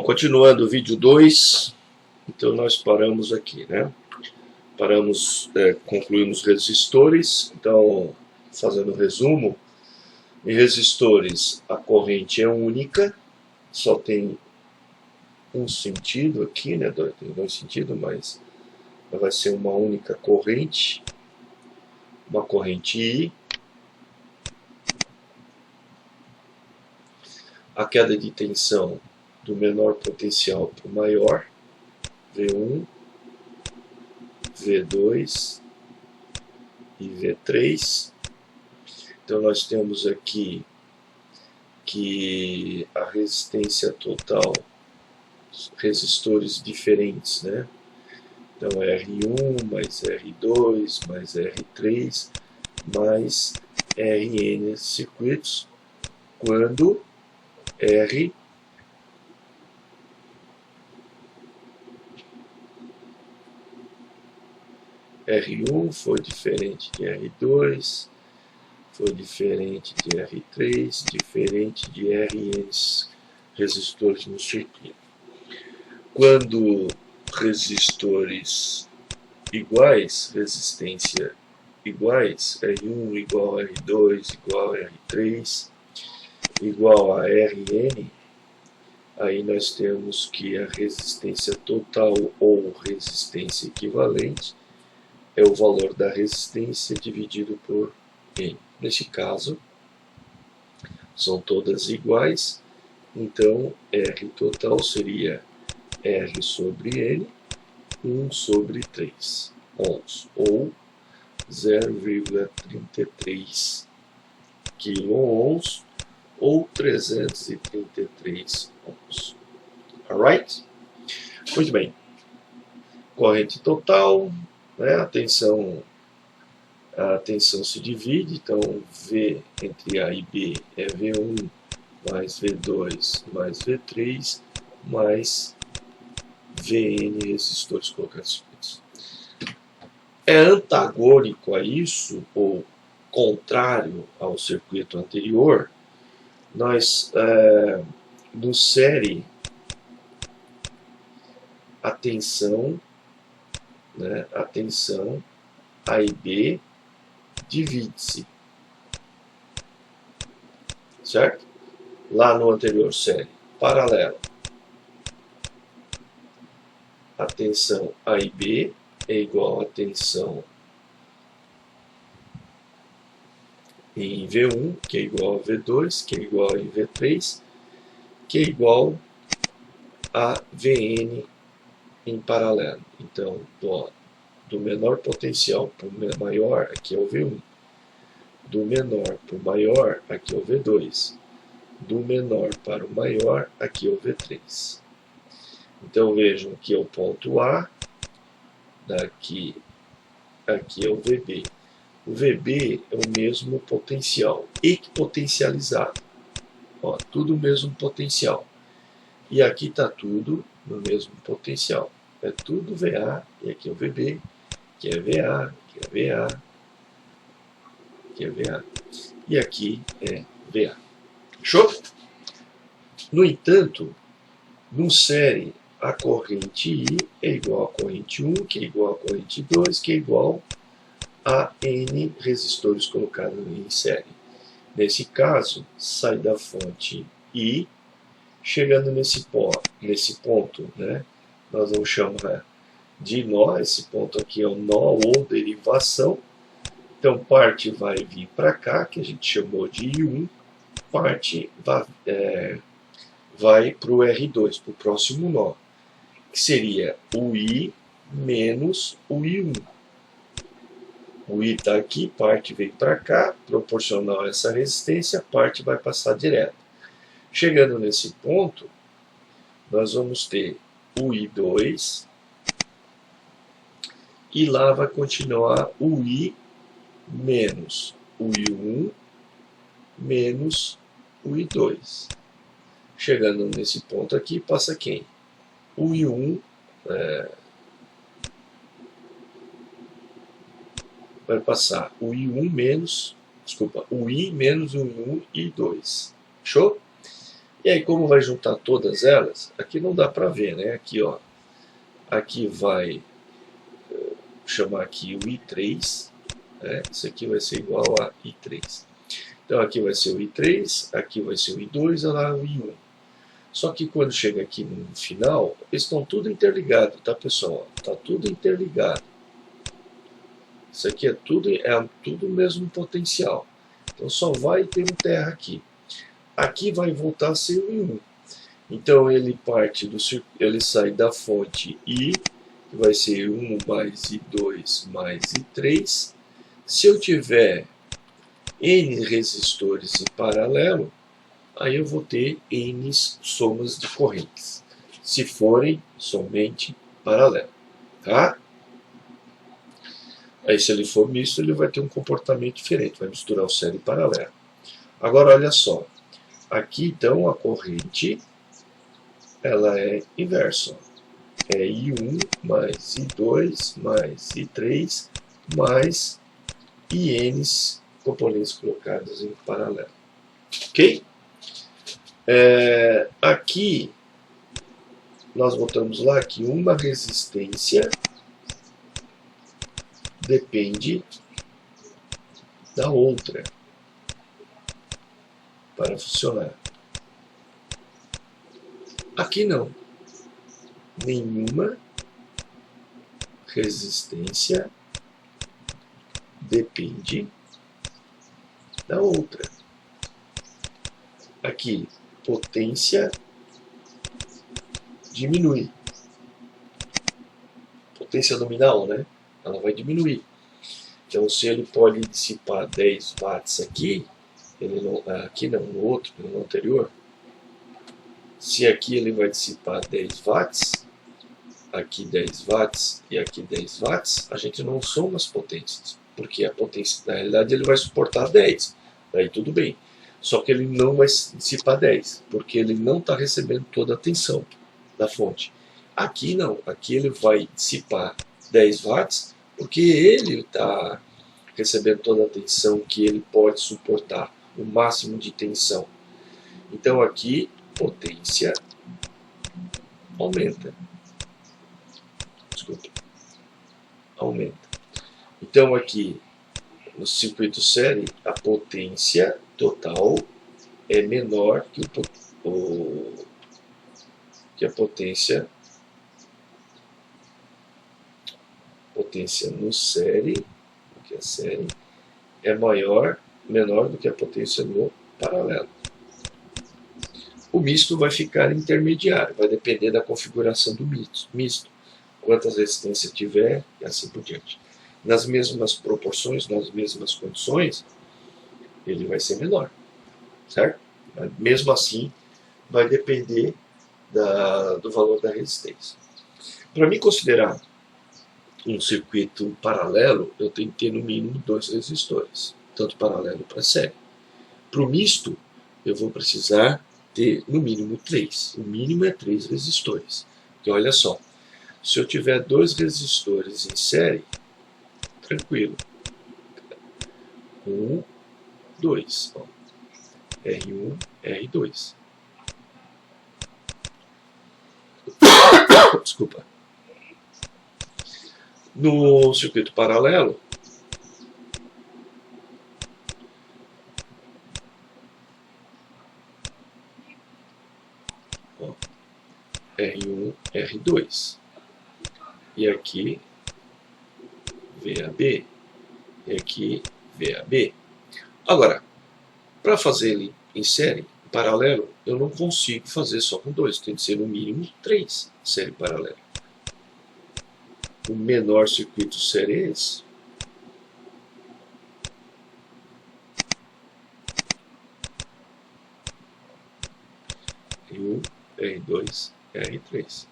continuando o vídeo 2, então nós paramos aqui, né? Concluímos resistores. Então, fazendo um resumo, em resistores a corrente é única, só tem um sentido aqui, né? Tem dois sentidos, mas vai ser uma única corrente, uma corrente I. A queda de tensão do menor potencial para o maior, V1, V2 e V3. Então nós temos aqui que a resistência total, resistores diferentes, né? Então R1 mais R2 mais R3 mais Rn circuitos, quando R1 foi diferente de R2, foi diferente de R3, diferente de Rn resistores no circuito. Quando resistores iguais, resistência iguais, R1 igual a R2 igual a R3 igual a Rn, aí nós temos que a resistência total ou resistência equivalente é o valor da resistência dividido por N. Neste caso, são todas iguais, então R total seria R sobre N, 1 sobre 3 ohms, ou 0,33 kΩ, ou 333 ohms. Alright? Muito bem. Corrente total, né? A tensão se divide, então V entre A e B é V1 mais V2 mais V3 mais Vn resistores colocados. É antagônico a isso, ou contrário ao circuito anterior, nós no série a tensão A e B divide-se, certo? Lá no anterior série paralela, a tensão A e B é igual a tensão em V1, que é igual a V2, que é igual a V3, que é igual a Vn em paralelo. Então, do menor potencial para o maior, aqui é o V1. Do menor para o maior, aqui é o V2. Do menor para o maior, aqui é o V3. Então vejam que é o ponto A, aqui é o VB. O VB é o mesmo potencial, equipotencializado. Ó, tudo o mesmo potencial. E aqui está tudo no mesmo potencial. É tudo VA, e aqui é o VB, que é VA, que é VA, que é VA. E aqui é VA. Show? No entanto, no série, a corrente I é igual a corrente 1, que é igual a corrente 2, que é igual a N resistores colocados em série. Nesse caso, sai da fonte I, chegando nesse ponto, né, nós vamos chamar de nó. Esse ponto aqui é o nó ou derivação. Então, parte vai vir para cá, que a gente chamou de I1, parte vai para o R2, para o próximo nó, que seria o I menos o I1. O I está aqui, parte vem para cá, proporcional a essa resistência, parte vai passar direto. Chegando nesse ponto, nós vamos ter o I2, e lá vai continuar o I menos o I1 menos o I2. Chegando nesse ponto aqui, passa quem? O I1 vai passar o I1 menos, o I menos o I1 e I2. Show? E aí, como vai juntar todas elas, aqui não dá para ver, né? Aqui, ó, aqui vai chamar aqui o I3, né? Isso aqui vai ser igual a I3. Então aqui vai ser o I3, aqui vai ser o I2, e lá o I1. Só que quando chega aqui no final, eles estão tudo interligados, tá, pessoal? Está tudo interligado. Isso aqui é tudo o mesmo potencial. Então só vai ter um terra aqui. Aqui vai voltar a ser o I1. Então ele ele sai da fonte I, que vai ser 1 mais I2 mais I3. Se eu tiver N resistores em paralelo, aí eu vou ter N somas de correntes, se forem somente paralelo, tá? Aí se ele for misto, ele vai ter um comportamento diferente, vai misturar o série e paralelo. Agora olha só, aqui então a corrente, ela é inversa, é I1 mais I2 mais I3 mais INs componentes colocados em paralelo, ok? Aqui nós botamos lá que uma resistência depende da outra para funcionar. Aqui não. Nenhuma resistência depende da outra. Aqui, potência diminui. Potência nominal, né? Ela vai diminuir. Então, se ele pode dissipar 10 watts aqui, aqui não, no outro, no anterior, se aqui ele vai dissipar 10 watts, aqui 10 watts e aqui 10 watts, a gente não soma as potências, porque a potência, na realidade, ele vai suportar 10, daí tudo bem. Só que ele não vai dissipar 10, porque ele não está recebendo toda a tensão da fonte. Aqui não, aqui ele vai dissipar 10 watts, porque ele está recebendo toda a tensão que ele pode suportar, o máximo de tensão. Então aqui, potência aumenta. Desculpa. Aumenta. Então aqui, no circuito série, a potência total é menor que a potência no série, que a série é menor do que a potência no paralelo. O misto vai ficar intermediário, vai depender da configuração do misto, quantas resistências tiver e assim por diante. Nas mesmas proporções, nas mesmas condições, ele vai ser menor, certo? Mas mesmo assim, vai depender do valor da resistência. Para mim considerar um circuito paralelo, eu tenho que ter no mínimo 2 resistores, tanto paralelo para série. Para o misto, eu vou precisar ter no mínimo 3. O mínimo é 3 resistores. Porque olha só, se eu tiver 2 resistores em série, tranquilo. 1, 2. Ó. R1, R2. Desculpa. No circuito paralelo, ó, R1, R2. E aqui, VAB. E aqui, VAB. Agora, para fazer ele em série, em paralelo, eu não consigo fazer só com 2. Tem que ser no mínimo 3 série paralela. O menor circuito série é esse. R1, R2, R3.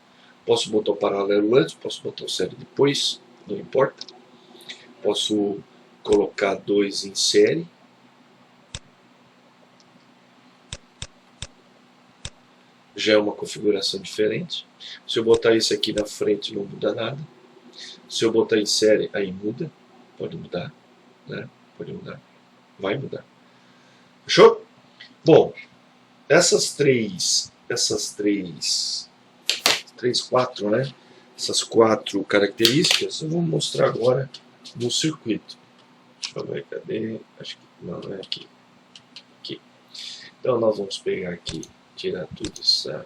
Posso botar o paralelo antes, posso botar o série depois, não importa. Posso colocar 2 em série. Já é uma configuração diferente. Se eu botar isso aqui na frente, não muda nada. Se eu botar em série, aí muda. Pode mudar, né? Pode mudar. Vai mudar. Fechou? Bom, quatro, né? Essas quatro características eu vou mostrar agora no circuito. Deixa eu ver, cadê? Acho que não é aqui. Aqui. Então nós vamos pegar aqui, tirar tudo essa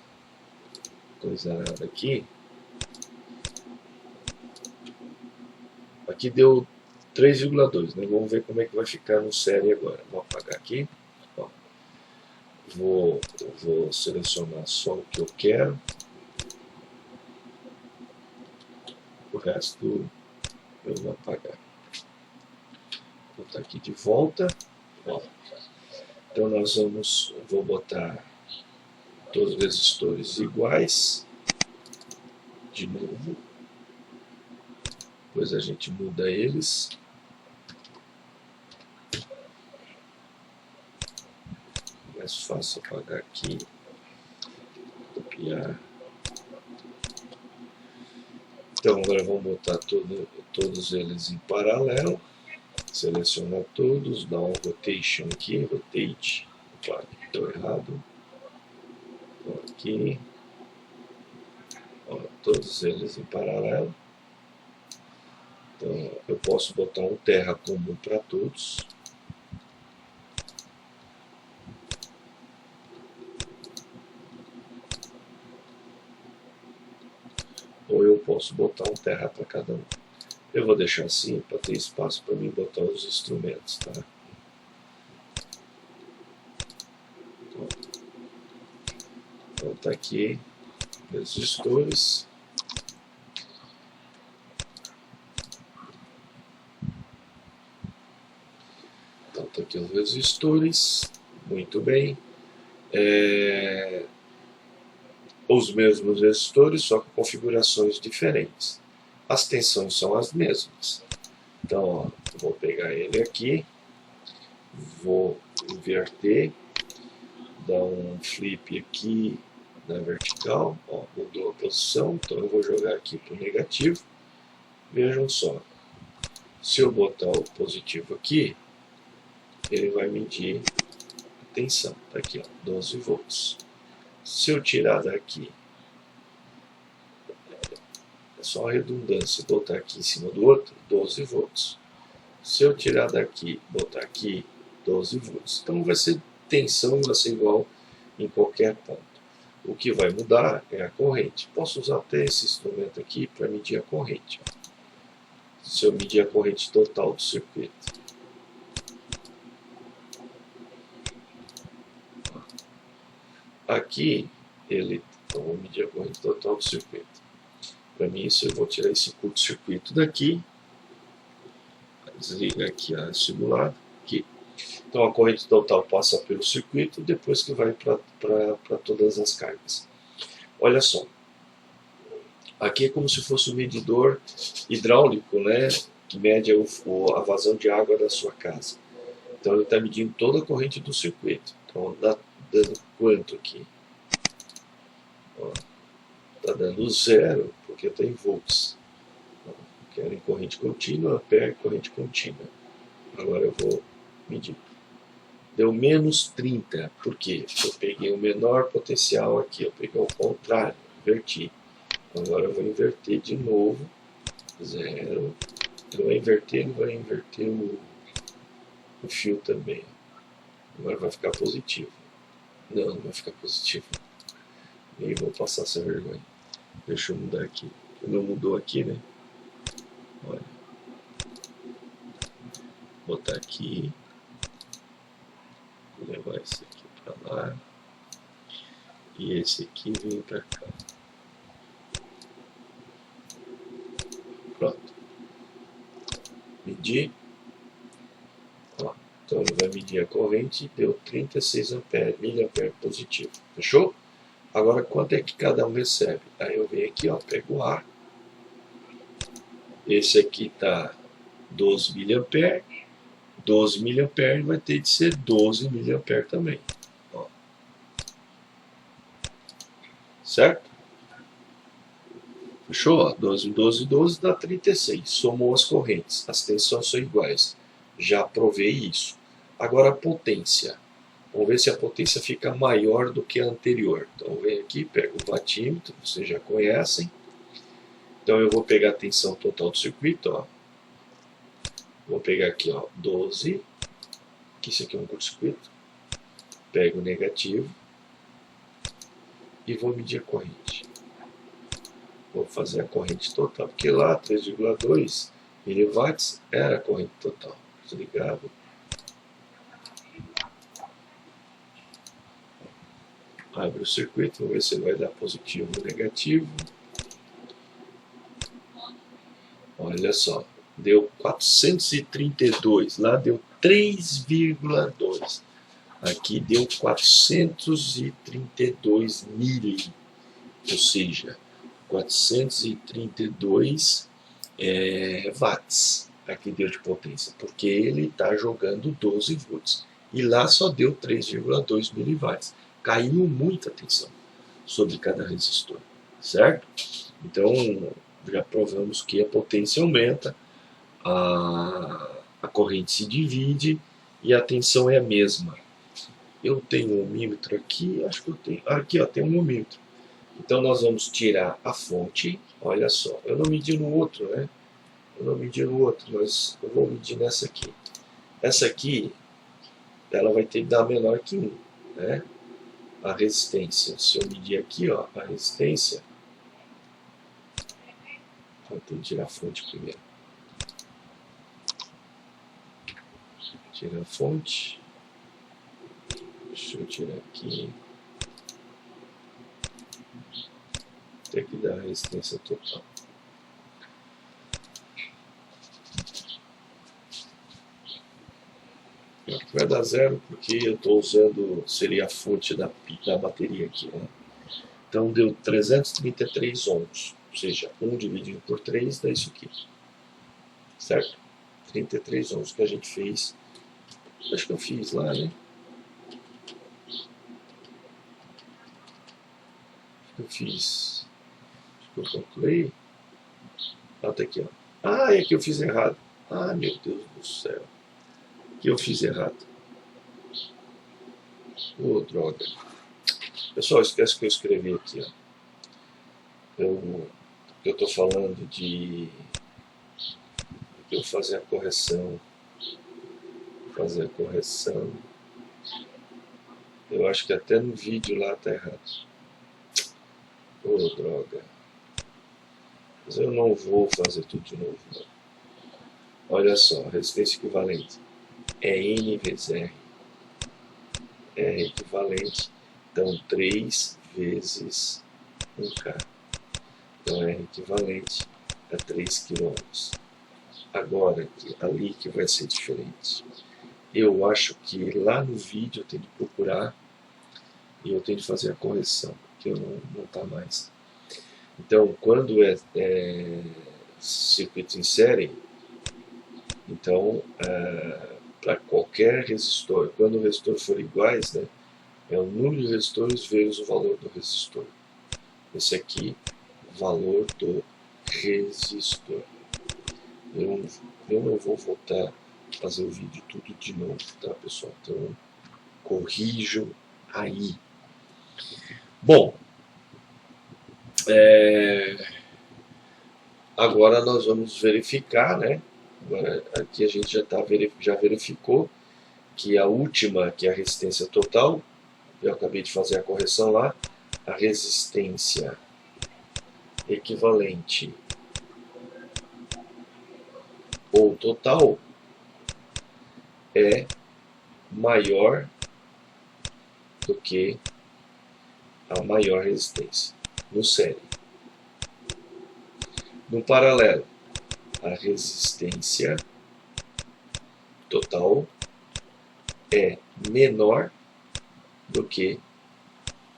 coisa nada aqui. Aqui deu 3,2, né? Vamos ver como é que vai ficar no série agora. Vou apagar aqui. Ó. Vou selecionar só o que eu quero. O resto eu vou apagar. Vou botar aqui de volta. Ó. Então nós vou botar todos os resistores iguais. De novo. Depois a gente muda eles. Mais fácil apagar aqui. Copiar. Então agora vamos botar todos eles em paralelo. Selecionar todos, dá um rotation aqui, rotate. Opa, deu errado. Aqui. Ó, todos eles em paralelo. Então eu posso botar um terra comum para todos. Ou eu posso botar um terra para cada um. Eu vou deixar assim para ter espaço para mim botar os instrumentos, tá? Então tá aqui resistores. Então tá aqui os resistores. Muito bem. Os mesmos resistores, só com configurações diferentes. As tensões são as mesmas. Então, ó, vou pegar ele aqui, vou inverter, dar um flip aqui na vertical, ó, mudou a posição, então eu vou jogar aqui para o negativo. Vejam só, se eu botar o positivo aqui, ele vai medir a tensão, tá aqui, ó, 12 volts. Se eu tirar daqui, é só a redundância, botar aqui em cima do outro, 12 volts. Se eu tirar daqui, botar aqui, 12 volts. Então vai ser tensão, vai ser igual em qualquer ponto. O que vai mudar é a corrente. Posso usar até esse instrumento aqui para medir a corrente. Se eu medir a corrente total do circuito. Aqui, então vou medir a corrente total do circuito. Para mim, isso eu vou tirar esse curto-circuito daqui. Desliga aqui a simulada. Aqui. Então a corrente total passa pelo circuito, depois que vai para todas as cargas. Olha só. Aqui é como se fosse um medidor hidráulico, né? Que mede a vazão de água da sua casa. Então ele está medindo toda a corrente do circuito. Então dá dando quanto aqui? Está dando 0, porque está em volts. Quero em corrente contínua, ampere, corrente contínua. Agora eu vou medir. Deu menos 30, por quê? Eu peguei o menor potencial aqui, eu peguei o contrário, inverti. Agora eu vou inverter de novo, 0. Ele vai inverter o fio também. Agora vai ficar positivo. Não vai ficar positivo. Nem vou passar essa vergonha. Deixa eu mudar aqui. Não mudou aqui, né? Olha. Vou botar aqui. Vou levar esse aqui para lá. E esse aqui vem para cá. Pronto. Medir. Ó, então ele vai medir a corrente. Deu 36 miliampere positivo. Fechou? Agora quanto é que cada um recebe? Aí eu venho aqui, ó, pego o A. Esse aqui está 12 miliampere. 12 miliampere vai ter de ser 12 miliampere também. Ó. Certo? Fechou? Ó, 12, 12, 12 dá 36. Somou as correntes. As tensões são iguais. Já provei isso. Agora a potência. Vamos ver se a potência fica maior do que a anterior. Então vem aqui, pega o watímetro, vocês já conhecem. Então eu vou pegar a tensão total do circuito, ó. Vou pegar aqui, ó, 12, que isso aqui é um curto-circuito. Pego o negativo e vou medir a corrente. Vou fazer a corrente total, porque lá 3,2 miliwatts era a corrente total. Desligado. Abre o circuito, vamos ver se ele vai dar positivo ou negativo. Olha só, deu 432, lá deu 3,2. Aqui deu 432 mili, ou seja, 432 watts aqui deu de potência, porque ele está jogando 12 volts. E lá só deu 3,2 miliwatts. Caiu muita tensão sobre cada resistor, certo? Então, já provamos que a potência aumenta, a corrente se divide e a tensão é a mesma. Eu tenho um ohmímetro aqui, acho que eu tenho. Aqui, ó, tem um ohmímetro. Então nós vamos tirar a fonte. Olha só, eu não medi no outro, né? Eu não medi no outro, mas eu vou medir nessa aqui. Essa aqui, ela vai ter que dar menor que 1, né? A resistência. Se eu medir aqui, ó, a resistência. Vou ter que tirar a fonte primeiro. Tirar a fonte. Deixa eu tirar aqui. Tem que dar a resistência total. Vai dar zero porque eu estou usando, seria a fonte da bateria aqui, né? Então deu 333 ohms, ou seja, 1 dividido por 3 dá isso aqui, certo? 33 ohms que a gente fez, acho que eu fiz lá, né? Eu fiz, acho que eu calculei, até aqui, ó. Ah, é que eu fiz errado. Ah, meu Deus do céu, que eu fiz errado. Ô, droga. Pessoal, esquece que eu escrevi aqui, ó. Eu estou falando de eu fazer a correção. Fazer a correção. Eu acho que até no vídeo lá está errado. Ô, droga. Mas eu não vou fazer tudo de novo, não. Olha só, a resistência equivalente é N vezes R. R equivalente, então 3 vezes 1K. Então R equivalente a 3 kΩ. Agora, ali que vai ser diferente. Eu acho que lá no vídeo eu tenho que procurar e eu tenho que fazer a correção, porque não está mais. Então, quando é circuito em série, então, para qualquer resistor, quando o resistor for iguais, né, é o número de resistores vezes o valor do resistor. Esse aqui, o valor do resistor. Eu não vou voltar a fazer o vídeo tudo de novo, tá, pessoal? Então, corrijam aí. Bom, agora nós vamos verificar, né? Aqui a gente já verificou que a última, que é a resistência total, eu acabei de fazer a correção lá, a resistência equivalente ou total é maior do que a maior resistência no série. No paralelo, a resistência total é menor do que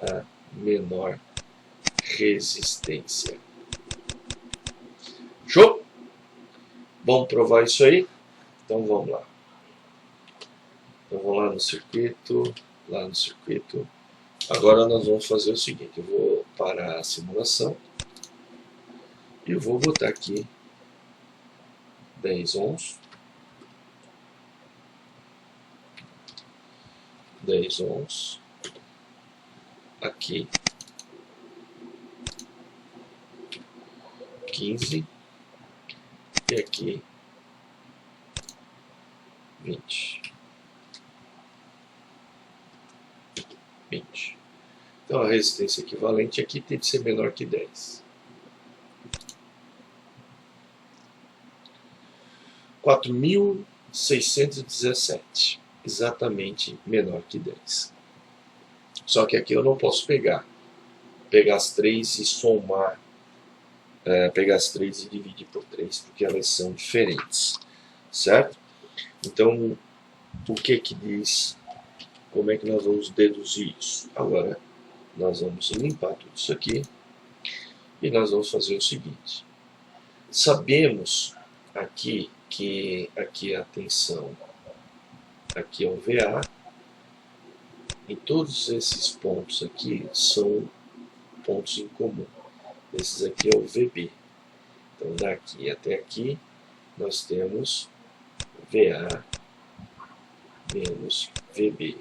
a menor resistência. Show? Vamos provar isso aí? Então vamos lá. Então vamos lá no circuito, Agora nós vamos fazer o seguinte, eu vou parar a simulação e eu vou botar aqui 10 ohms. 10 ohms, aqui 15 e aqui 20. Então a resistência equivalente aqui tem de ser menor que 10. 4.617, exatamente menor que 10. Só que aqui eu não posso pegar as 3 e somar, pegar as 3 e dividir por 3, porque elas são diferentes, certo? Então, o que diz, como é que nós vamos deduzir isso? Agora, nós vamos limpar tudo isso aqui e nós vamos fazer o seguinte. Sabemos aqui que aqui a tensão, aqui é o VA, e todos esses pontos aqui são pontos em comum. Esses aqui é o VB. Então, daqui até aqui, nós temos VA menos VB,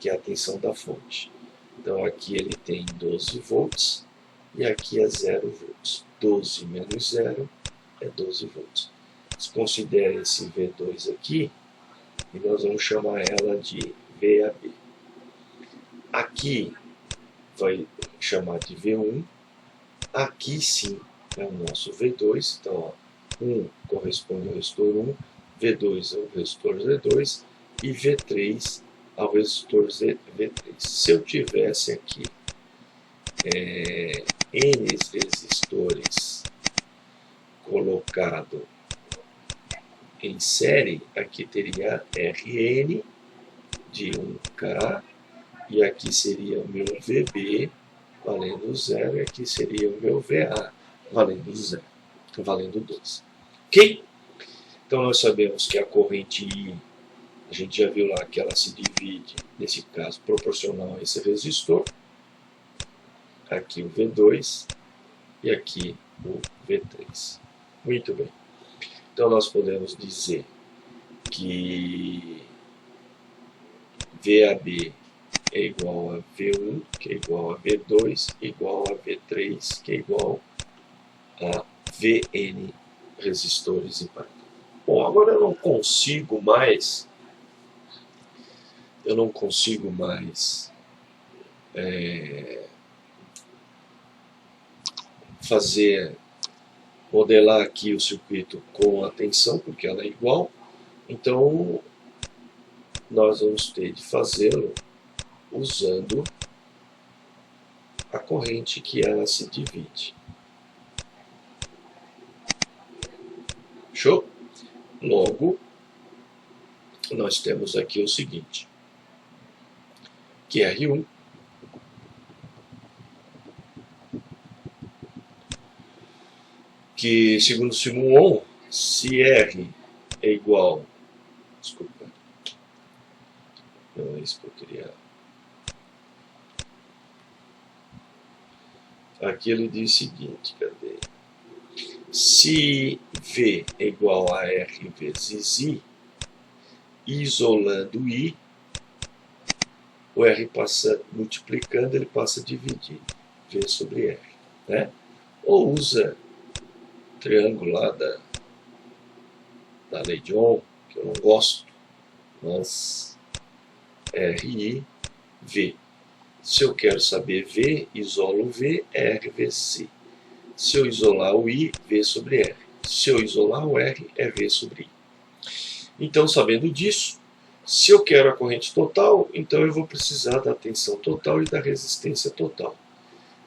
que é a tensão da fonte. Então, aqui ele tem 12 volts e aqui é 0 volts. 12 menos 0 é 12 volts. Considere esse V2 aqui e nós vamos chamar ela de VAB. Aqui vai chamar de V1. Aqui sim é o nosso V2. Então, ó, 1 corresponde ao resistor 1, V2 ao resistor Z2 e V3 ao resistor V3. Se eu tivesse aqui N resistores colocado em série, aqui teria Rn de 1K, e aqui seria o meu VB valendo 0, e aqui seria o meu VA valendo 0, valendo 12. Ok? Então nós sabemos que a corrente I, a gente já viu lá que ela se divide, nesse caso, proporcional a esse resistor. Aqui o V2 e aqui o V3. Muito bem. Então nós podemos dizer que VAB é igual a V1, que é igual a V2, igual a V3, que é igual a Vn resistores em paralelo. Bom, agora eu não consigo mais modelar aqui o circuito com a tensão, porque ela é igual. Então, nós vamos ter de fazê-lo usando a corrente que ela se divide. Show? Logo, nós temos aqui o seguinte, que R1 que, segundo Simon, se R é igual... Desculpa. Não é isso que eu queria... Aqui ele diz o seguinte, cadê? Se V é igual a R vezes I, isolando I, o R passa multiplicando, ele passa a dividir V sobre R, né? Ou usa o triângulo lá da lei de Ohm, que eu não gosto, mas RI, V. Se eu quero saber V, isolo V, R vezes I. Se eu isolar o I, V sobre R. Se eu isolar o R, é V sobre I. Então, sabendo disso, se eu quero a corrente total, então eu vou precisar da tensão total e da resistência total.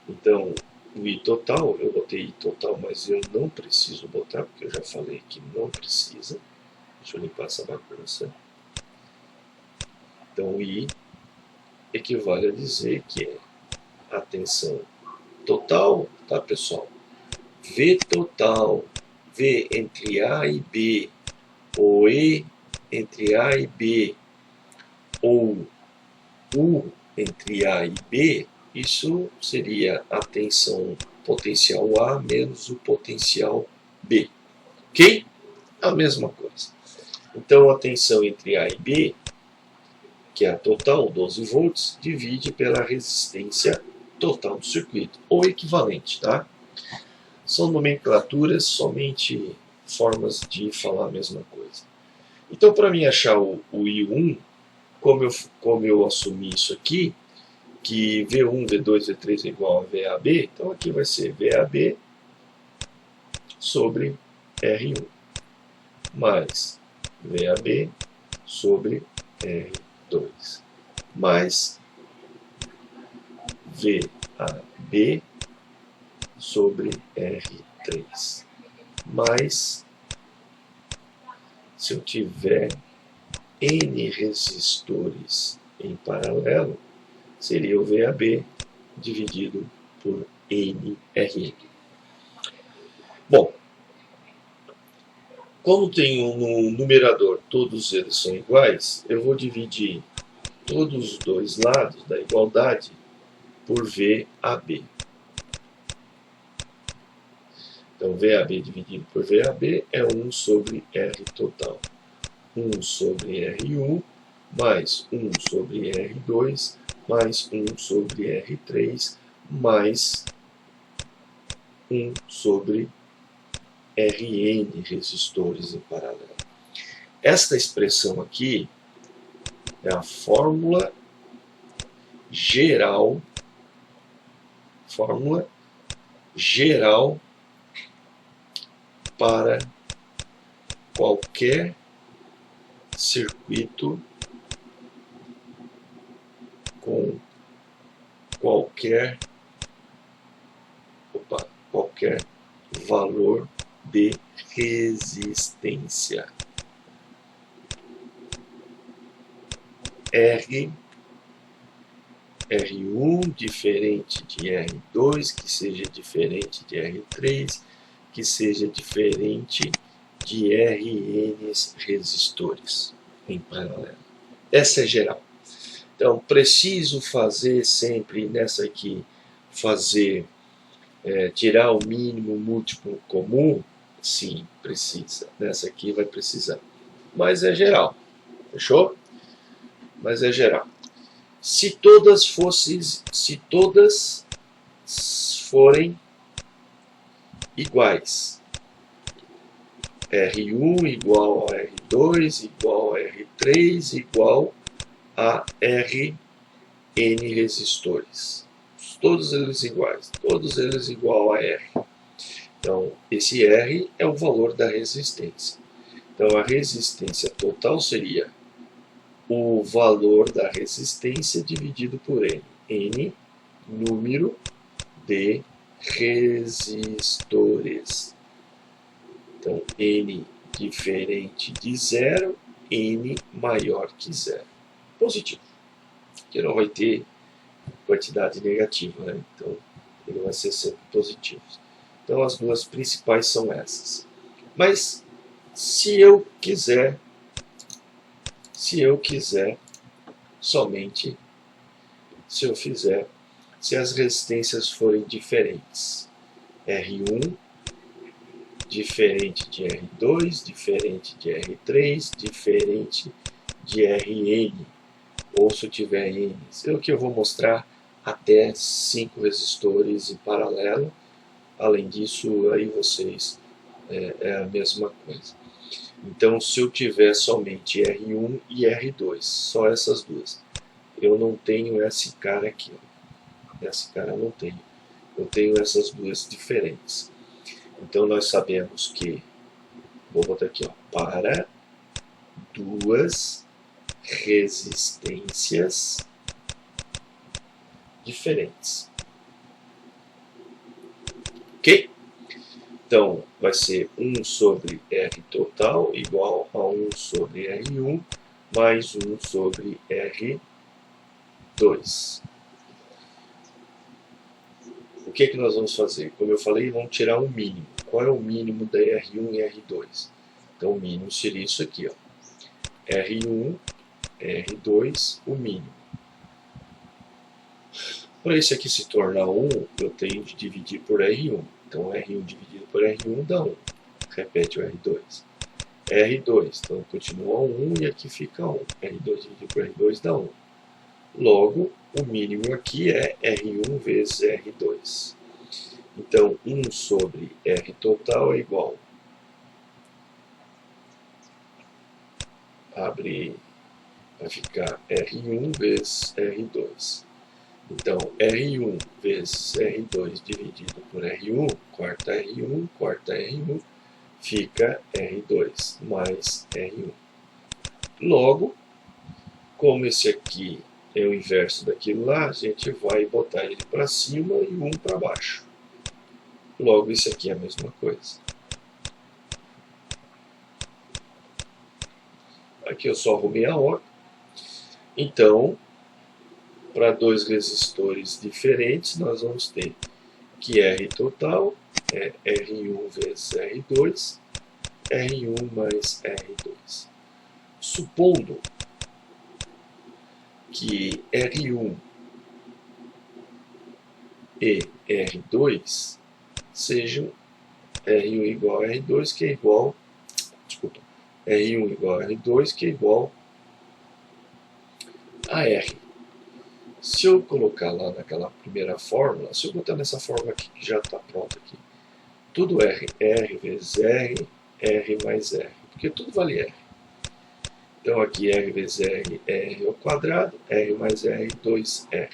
Então, o I total, eu botei I total, mas eu não preciso botar, porque eu já falei que não precisa. Deixa eu limpar essa bagunça. Então, o I equivale a dizer que é a tensão total, tá, pessoal? V total, V entre A e B, ou E entre A e B, ou U entre A e B, isso seria a tensão potencial A menos o potencial B. Ok? A mesma coisa. Então, a tensão entre A e B que é a total, 12 volts, divide pela resistência total do circuito, ou equivalente, tá? São nomenclaturas, somente formas de falar a mesma coisa. Então, para mim achar o I1, como eu assumi isso aqui, que V1, V2, V3 é igual a VAB, então aqui vai ser VAB sobre R1, mais VAB sobre R2, mais VAB sobre R3, mais, se eu tiver N resistores em paralelo, seria o VAB dividido por NRN. Bom, como tenho no numerador todos eles são iguais, eu vou dividir todos os dois lados da igualdade por VAB. Então, VAB dividido por VAB é 1 sobre R total. 1 sobre R1 mais 1 sobre R2 mais 1 sobre R3 mais 1 sobre Rn resistores em paralelo. Esta expressão aqui é a fórmula geral para qualquer circuito com qualquer valor de resistência. R1 diferente de R2, que seja diferente de R3, que seja diferente de Rn resistores em paralelo. Essa é geral. Então, preciso fazer sempre nessa aqui, tirar o mínimo múltiplo comum? Sim, precisa. Nessa aqui vai precisar. Mas é geral. Fechou? Mas é geral. Se todas forem iguais, R1 igual a R2 igual a R3 igual a Rn resistores. Todos eles iguais, todos eles igual a R. Então, esse R é o valor da resistência. Então, a resistência total seria o valor da resistência dividido por N. N, número de resistores. Então, N diferente de zero, N maior que zero. Positivo. Porque não vai ter quantidade negativa, né? Então ele vai ser sempre positivo. Então as duas principais são essas. Mas se eu quiser somente, se as resistências forem diferentes, R1 diferente de R2, diferente de R3, diferente de Rn, ou se eu tiver N, é o que eu vou mostrar, até 5 resistores em paralelo. Além disso, aí vocês é a mesma coisa. Então, se eu tiver somente R1 e R2, só essas duas, eu não tenho esse cara aqui. Ó. Esse cara eu não tenho. Eu tenho essas duas diferentes. Então, nós sabemos que, vou botar aqui, ó, para duas resistências diferentes. Ok? Então, vai ser 1 sobre R total igual a 1 sobre R1 mais 1 sobre R2. O que que nós vamos fazer? Como eu falei, vamos tirar um mínimo. Qual é o mínimo da R1 e R2? Então, o mínimo seria isso aqui, ó. R1, R2, o mínimo. Para esse aqui se tornar 1, eu tenho de dividir por R1. Então, R1 dividido por R1 dá 1. Repete o R2. R2. Então continua 1 e aqui fica 1. R2 dividido por R2 dá 1. Logo, o mínimo aqui é R1 vezes R2. Então, 1 sobre R total é igual, abre, vai ficar R1 vezes R2. Então, R1 vezes R2 dividido por R1, corta R1, corta R1, fica R2 mais R1. Logo, como esse aqui é o inverso daquilo lá, a gente vai botar ele para cima e 1 para baixo. Logo, isso aqui é a mesma coisa. Aqui eu só arrumei a ordem. Então, para dois resistores diferentes, nós vamos ter que R total é R1 vezes R2, R1 mais R2. Supondo que R1 e R2 sejam R1 igual a R2, que é igual, desculpa, R1 igual a R2, que é igual a R. Se eu colocar lá naquela primeira fórmula, se eu botar nessa fórmula aqui, que já está pronta aqui, tudo R, R vezes R, R mais R, porque tudo vale R. Então aqui R vezes R, R ao quadrado, R mais R, 2R.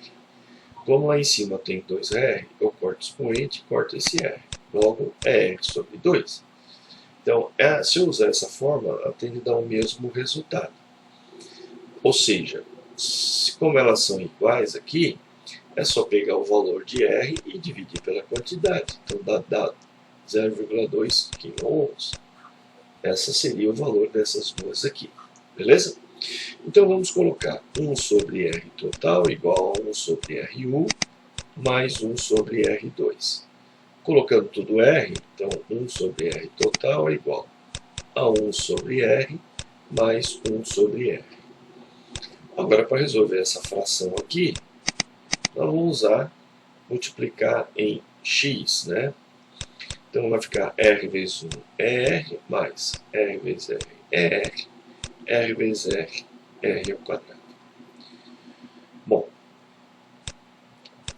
Como lá em cima tem 2R, eu corto o expoente e corto esse R. Logo, é R sobre 2. Então, se eu usar essa fórmula, ela tende a dar o mesmo resultado. Ou seja, como elas são iguais aqui, é só pegar o valor de R e dividir pela quantidade. Então, dá 0,2 kΩ. Esse seria o valor dessas duas aqui. Beleza? Então, vamos colocar 1 sobre R total igual a 1 sobre R1 mais 1 sobre R2. Colocando tudo R, então 1 sobre R total é igual a 1 sobre R mais 1 sobre R. Agora, para resolver essa fração aqui, nós vamos multiplicar em x, né? Então vai ficar R vezes 1 é R, mais R vezes R é R, R vezes R, R ao quadrado. Bom,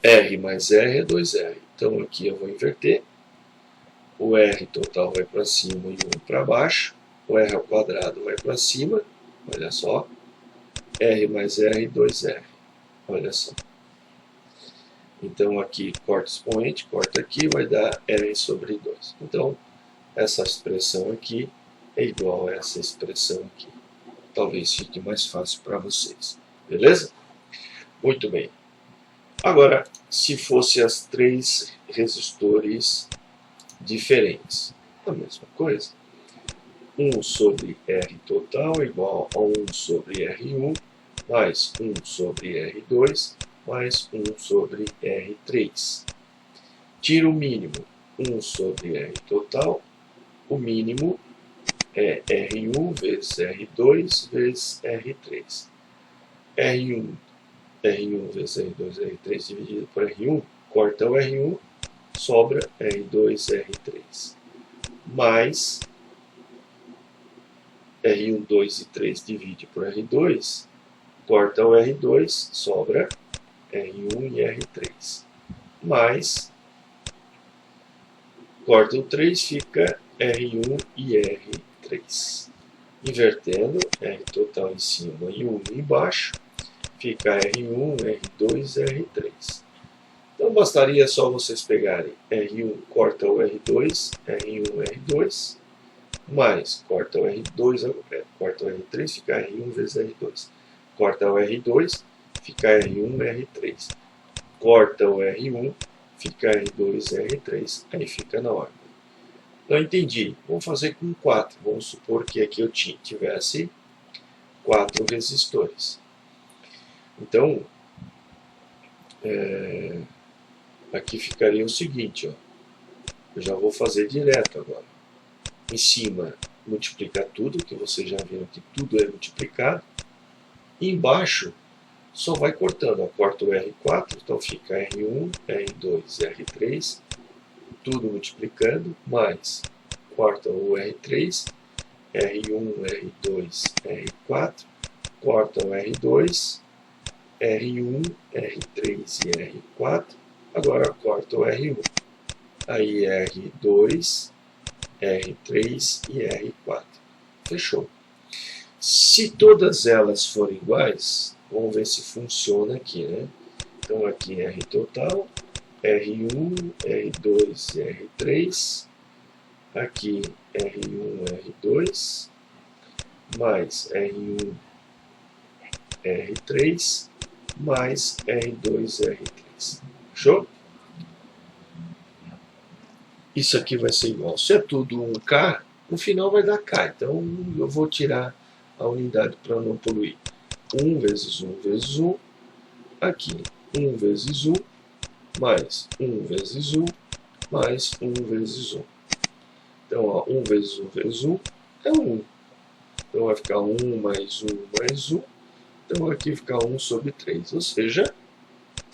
R mais R é 2R. Então aqui eu vou inverter. O R total vai para cima e 1 para baixo. O R ao quadrado vai para cima. Olha só. R mais R, 2R. Olha só. Então aqui corta expoente, corta aqui, vai dar R sobre 2. Então, essa expressão aqui é igual a essa expressão aqui. Talvez fique mais fácil para vocês. Beleza? Muito bem. Agora, se fosse as 3 resistores diferentes, a mesma coisa. 1 sobre R total igual a 1 sobre R1 mais 1 sobre R2 mais 1 sobre R3. Tira o mínimo, 1 sobre R total. O mínimo é R1 vezes R2 vezes R3. R1 vezes R2 R3 dividido por R1, corta o R1, sobra R2 R3. Mais R1, 2 e 3 divide por R2, corta o R2, sobra R1 e R3. Mais, corta o 3, fica R1 e R3. Invertendo, R total em cima e 1 embaixo, fica R1, R2 e R3. Então bastaria só vocês pegarem R1, corta o R2, R1, R2, mais corta o R2, corta o R3, fica R1 vezes R2. Corta o R2, fica R1, R3. Corta o R1, fica R2, R3. Aí fica na ordem. Não entendi. Vamos fazer com 4. Vamos supor que aqui eu tivesse 4 resistores. Então, aqui ficaria o seguinte, ó. Eu já vou fazer direto agora. Em cima, multiplicar tudo, que vocês já viram que tudo é multiplicado. E embaixo, só vai cortando. Ó. Corta o R4, então fica R1, R2, R3, tudo multiplicando, mais corta o R3, R1, R2, R4, corta o R2, R1, R3 e R4, agora corta o R1. Aí R2, R3 e R4. Fechou. Se todas elas forem iguais, vamos ver se funciona aqui, né? Então aqui R total, R1, R2 e R3. Aqui R1, R2, mais R1, R3, mais R2, R3. Fechou? Isso aqui vai ser igual. Se é tudo 1K, no final vai dar K. Então eu vou tirar a unidade para não poluir. 1 vezes 1 vezes 1. Aqui 1 vezes 1, mais 1 vezes 1, mais 1 vezes 1. Então, ó, 1 vezes 1 vezes 1 é 1. Então vai ficar 1 mais 1 mais 1. Então aqui fica 1 sobre 3. Ou seja,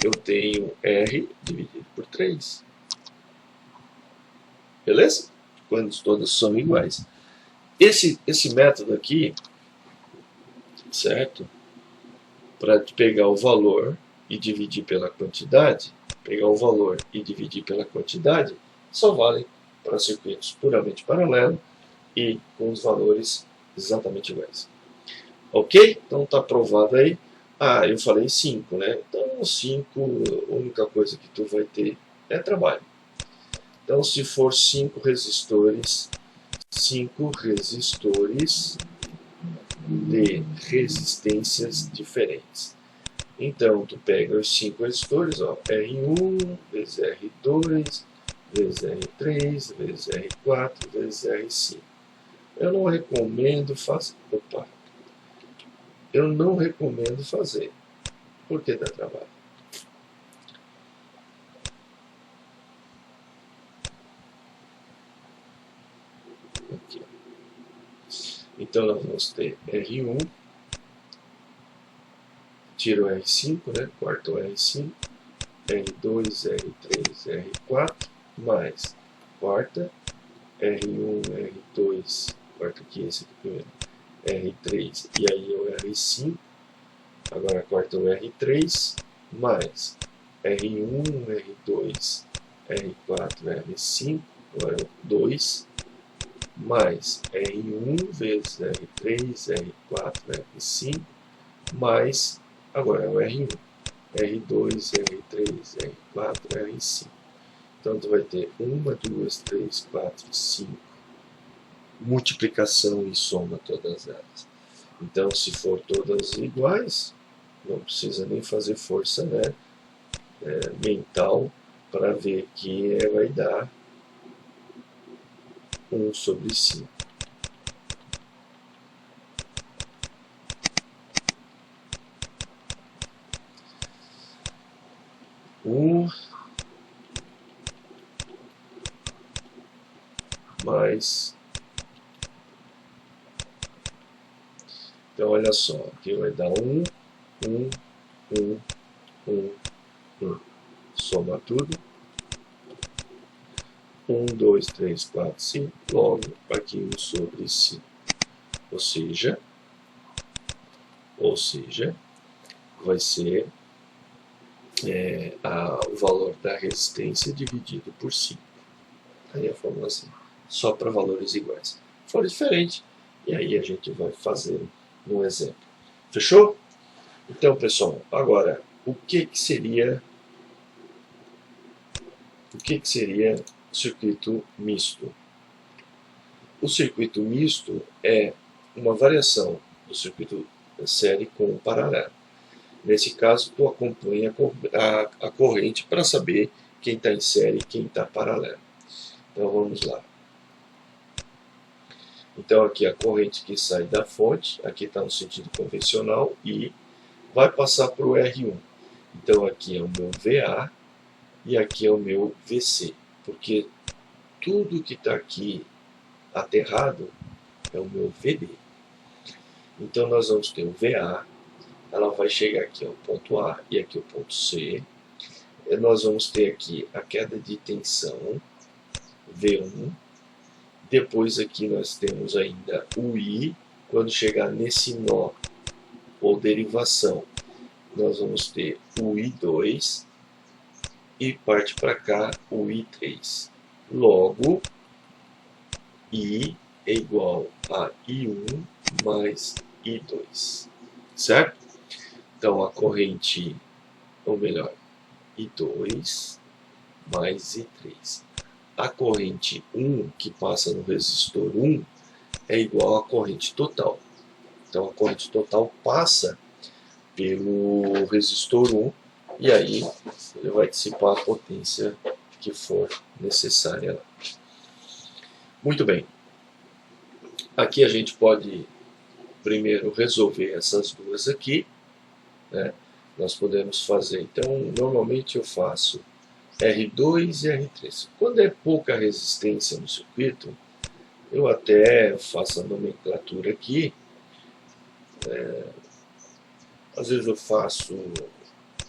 eu tenho R dividido por 3. Beleza? Quando todas são iguais. Esse método aqui, certo? Para pegar o valor e dividir pela quantidade, pegar o valor e dividir pela quantidade, só vale para circuitos puramente paralelos e com os valores exatamente iguais. Ok? Então está provado aí. Ah, eu falei 5, né? Então 5, a única coisa que tu vai ter é trabalho. Então se for 5 resistores de resistências diferentes. Então tu pega os 5 resistores, ó, R1 vezes R2, vezes R3, vezes R4, vezes R5. Eu não recomendo fazer. Opa! Eu não recomendo fazer, porque dá trabalho. Aqui. Então nós vamos ter R1, tiro o R5, né? Corta o R5, R2, R3, R4, mais, corta, R1, R2, corta aqui esse aqui primeiro, R3, e aí o R5, agora corta o R3, mais R1, R2, R4, R5, agora o 2, mais R1 vezes R3, R4, R5, mais, agora é o R1, R2, R3, R4, R5. Então tu vai ter 1, 2, 3, 4, 5, multiplicação e soma todas elas. Então se for todas iguais, não precisa nem fazer força, né, mental para ver que vai dar 1 sobre 5. Mais. Então olha só, aqui vai dar 1, 1, 1, 1, 1. Soma tudo. 1, 2, 3, 4, 5. Logo, aqui 1 sobre 5. Ou seja, vai ser o valor da resistência dividido por 5. Aí a fórmula assim, só para valores iguais. Se for diferente, e aí a gente vai fazer um exemplo. Fechou? Então, pessoal, agora, o que seria o circuito misto? O circuito misto é uma variação do circuito série com o paralelo. Nesse caso, tu acompanha a corrente para saber quem está em série e quem está paralelo. Então vamos lá. Então aqui a corrente que sai da fonte, aqui está no sentido convencional e vai passar para o R1. Então aqui é o meu VA e aqui é o meu VC, porque tudo que está aqui aterrado é o meu VB. Então nós vamos ter o VA, ela vai chegar aqui ao ponto A e aqui ao ponto C. E nós vamos ter aqui a queda de tensão, V1, Depois aqui nós temos ainda o I. Quando chegar nesse nó ou derivação, nós vamos ter o I2 e parte para cá o I3. Logo, I é igual a I1 mais I2, certo? Então, a corrente, ou melhor, I2 mais I3. A corrente 1, que passa no resistor 1, é igual à corrente total. Então, a corrente total passa pelo resistor 1, e aí ele vai dissipar a potência que for necessária. Muito bem. Aqui a gente pode primeiro resolver essas duas aqui, né? Nós podemos fazer, então, normalmente eu faço R2 e R3. Quando é pouca resistência no circuito, eu até faço a nomenclatura aqui. Às vezes eu faço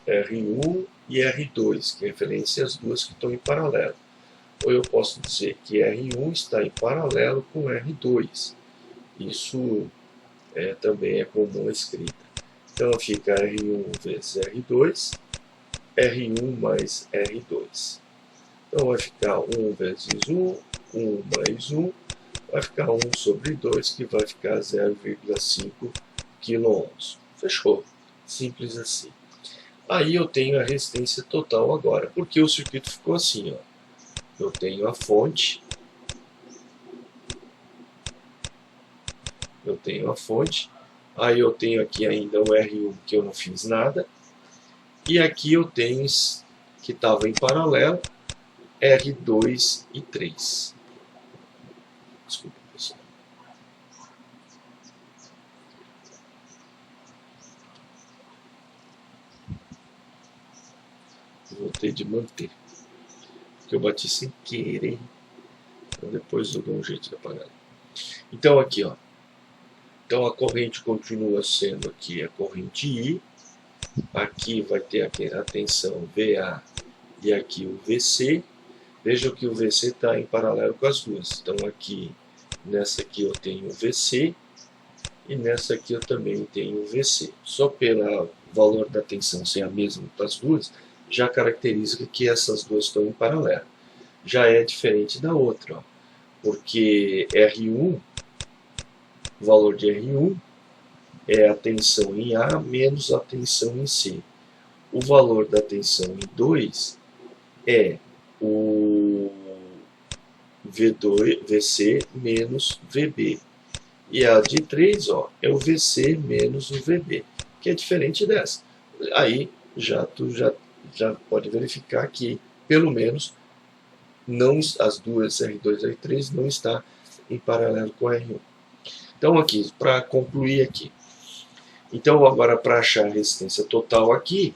R1 e R2, que é referência às duas que estão em paralelo. Ou eu posso dizer que R1 está em paralelo com R2. Isso também é comum a escrita. Então fica R1 vezes R2, R1 mais R2. Então vai ficar 1 vezes 1, 1 mais 1, vai ficar 1 sobre 2, que vai ficar 0,5 kΩ. Fechou. Simples assim. Aí eu tenho a resistência total agora, porque o circuito ficou assim, ó. Eu tenho a fonte, aí eu tenho aqui ainda o R1 que eu não fiz nada, e aqui eu tenho, que estava em paralelo, R2 e 3. Desculpa, pessoal. Vou ter de manter, porque eu bati sem querer. Então depois eu dou um jeito de apagar. Então aqui, ó. Então a corrente continua sendo aqui a corrente I. Aqui vai ter a tensão VA e aqui o VC. Vejam que o VC está em paralelo com as duas. Então aqui, nessa aqui eu tenho o VC e nessa aqui eu também tenho o VC. Só pelo valor da tensão ser a mesma para as duas, já caracteriza que essas duas estão em paralelo. Já é diferente da outra, ó, porque R1, o valor de R1 é a tensão em A menos a tensão em C. O valor da tensão em 2 é o VC menos VB. E a de 3, ó, é o VC menos o VB, que é diferente dessa. Aí tu já pode verificar que, pelo menos, as duas R2 e R3 não está em paralelo com a R1. Então aqui, para concluir aqui. Então agora para achar a resistência total aqui,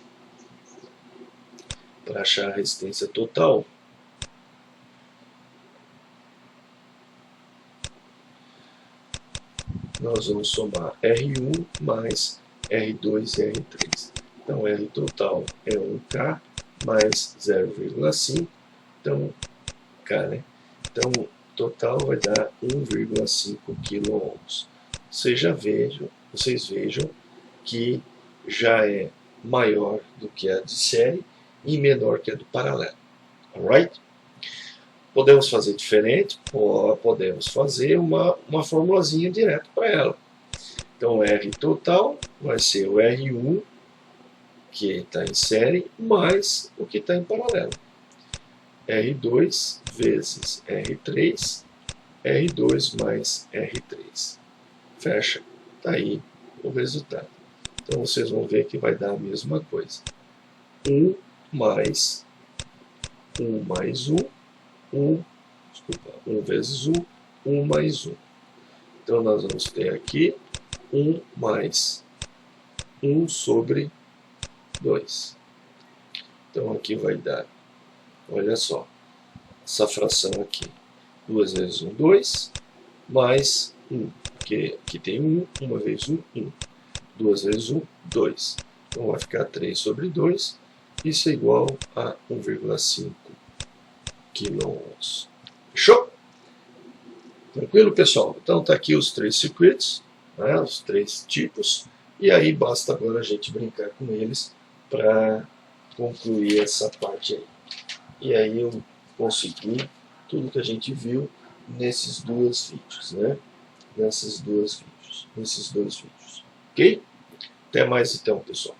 nós vamos somar R1 mais R2 e R3. Então R total é 1K mais 0,5, então K, né? Então total vai dar 1,5 kΩ. Vocês vejam que já é maior do que a de série e menor que a do paralelo. Alright? Podemos fazer diferente? Podemos fazer uma formulazinha direto para ela. Então R total vai ser o R1, que está em série, mais o que está em paralelo. R2 vezes R3, R2 mais R3. Fecha. Está aí o resultado. Então vocês vão ver que vai dar a mesma coisa. 1 mais 1 mais 1, 1 vezes 1, 1 mais 1. Então nós vamos ter aqui 1 mais 1 sobre 2. Então aqui vai dar, olha só, essa fração aqui. 2 vezes 1, 2, mais 1. Porque aqui tem 1, 1 vezes 1, 1. 2 vezes 1, 2. Então vai ficar 3 sobre 2. Isso é igual a 1,5 kΩ. Fechou? Tranquilo, pessoal? Então tá aqui os 3 circuitos, né, os 3 tipos, e aí basta agora a gente brincar com eles para concluir essa parte aí. E aí eu consegui tudo que a gente viu nesses dois vídeos, né? Nesses dois vídeos. Ok? Até mais então, pessoal.